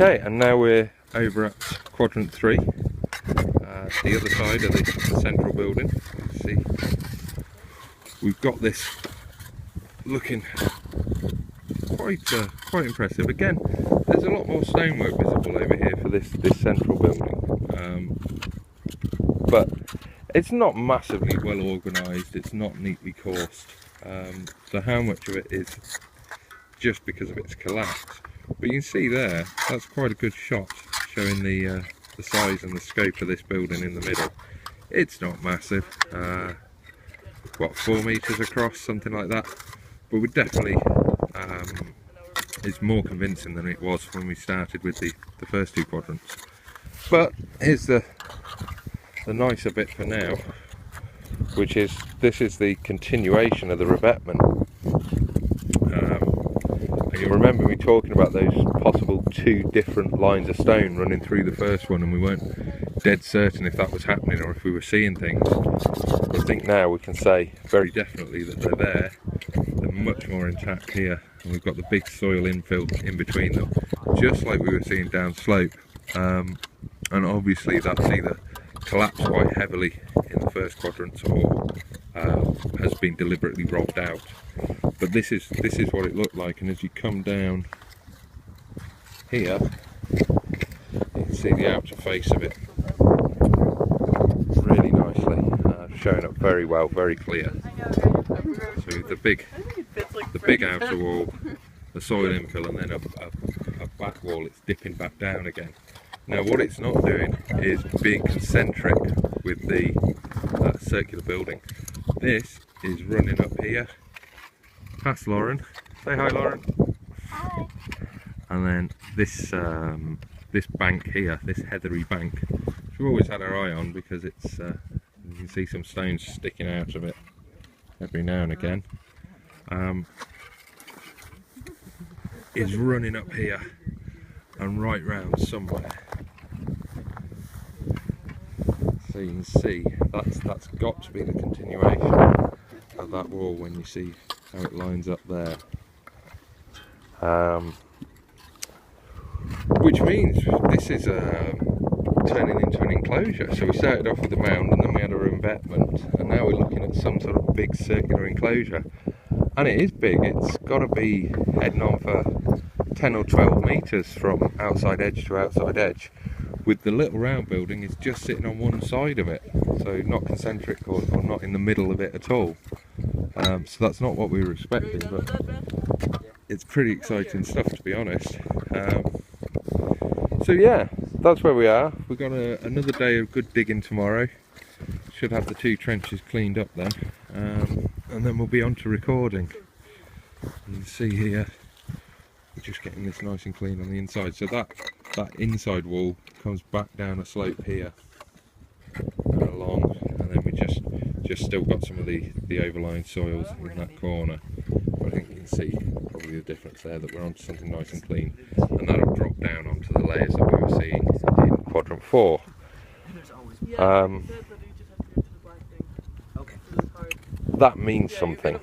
Okay, and now we're over at quadrant 3, the other side of the central building. You can see we've got this looking quite impressive. Again, there's a lot more stonework visible over here for this central building, but it's not massively well organised. It's not neatly coursed. So how much of it is just because of its collapse? But you can see there, that's quite a good shot showing the size and the scope of this building in the middle. It's not massive, what, 4 metres across, something like that, but we definitely it's more convincing than it was when we started with the first 2 quadrants. But here's the nicer bit for now, which is this is the continuation of the revetment. And you remember me talking about those possible 2 different lines of stone running through the first one, and we weren't dead certain if that was happening or if we were seeing things. But I think now we can say very definitely that they're there. They're much more intact here, and we've got the big soil infill in between them, just like we were seeing down slope. And obviously that's either collapsed quite heavily in the first quadrant or has been deliberately robbed out. But this is what it looked like, and as you come down here, you can see the outer face of it really nicely, showing up very well, very clear. So the big outer wall, the soil infill, and then a back wall, it's dipping back down again. Now what it's not doing is being concentric with the circular building. This is running up here past Lauren. Say hi, Lauren. Hi. And then this this bank here, this heathery bank, which we've always had our eye on because it's you can see some stones sticking out of it every now and again, is running up here and right round somewhere. So you can see that's got to be the continuation of that wall when you see how it lines up there. Which means this is turning into an enclosure. So we started off with a mound, and then we had a revetment, and now we're looking at some sort of big circular enclosure. And it is big. It's got to be heading on for 10 or 12 metres from outside edge to outside edge, with the little round building is just sitting on one side of it, so not concentric or not in the middle of it at all. So that's not what we were expecting, but it's pretty exciting stuff, to be honest. So yeah, that's where we are. We've got another day of good digging tomorrow. Should have the 2 trenches cleaned up then, and then we'll be on to recording. You can see here we're just getting this nice and clean on the inside. So that inside wall comes back down a slope here and along, and then we just still got some of the overlying soils in that corner. But I think you can see probably the difference there, that we're onto something nice and clean, and that'll drop down onto the layers that we were seeing in quadrant 4. That means something.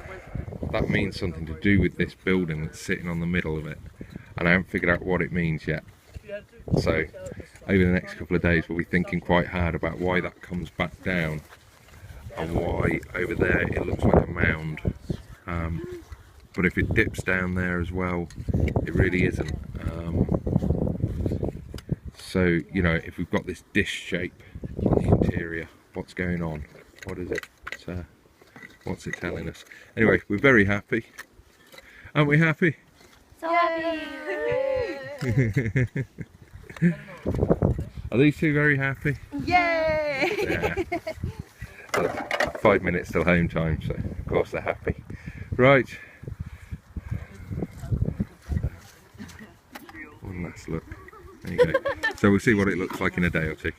That means something to do with this building that's sitting on the middle of it, and I haven't figured out what it means yet. So over the next couple of days we'll be thinking quite hard about why that comes back down, and why over there it looks like a mound. But if it dips down there as well, it really isn't. So, you know, if we've got this dish shape on the interior, what's going on? What is it? What's it telling us? Anyway, we're very happy. Aren't we happy? So happy! Are these 2 very happy? Yay! Yeah. 5 minutes till home time, so of course they're happy. Right. One last look. There you go. So we'll see what it looks like in a day or 2.